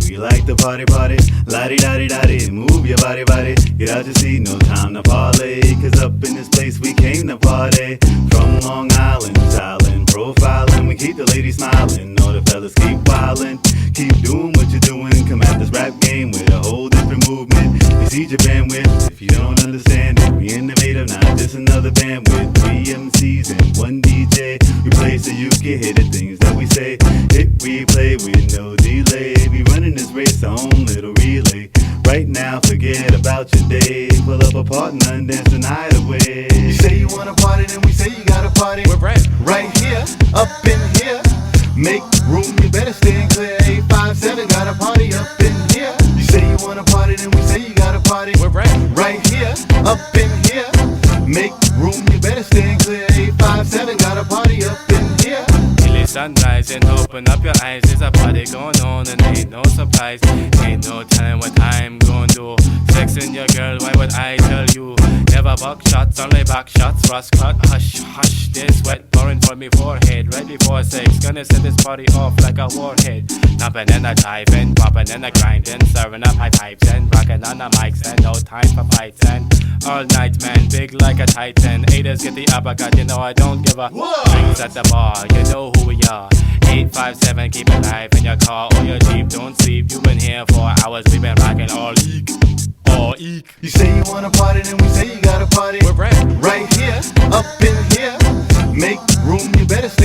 We like to party, party, la-di-da-di-da-di. Move your body, body, get out your seat, no time to parlay. Cause up in this place we came to party. From Long Island, styling, profiling. We keep the ladies smiling, all the fellas keep wildin'. Keep doing what you're doing, come at this rap game with a whole different movement. You see your bandwidth, if you don't understand it. We innovative, not just another band with 3 MCs and 1 DJ. We play so you can hear the things that we say. Hit replay with no delay. We running this race, our own little relay. Right now, forget about your day. Pull up a partner and dance the night away. You say you wanna party, then we say you gotta party. We're right here, up in here. Make room, you better stand clear. 857 got a party up in here. You say you wanna party, then we say you gotta party. We're right here, up in here. Make room, you better stand clear. 857 got a party up in here. Sunrise and open up your eyes. There's a party going on and ain't no surprise. Ain't no telling what I'm gonna do. Sexing your girl, why would I tell you? Never buck shots, only back shots. Rust cut, hush, hush. This sweat pouring from me forehead. Right before sex, gonna set this party off like a warhead. Jumping and a diving, popping and a grinding. Serving up high pipes and rocking on the mics. And no time for fights. And all night, man, big like a titan. Haters get the uppercut, you know I don't give a. Drinks at the bar, you know who we are. 857, keep it live in your car or your Jeep. Don't sleep, you've been here for hours. We've been rocking all eek, all eek. You say you wanna party, then we say you gotta party. We're right here, up in here. Make room, you better stand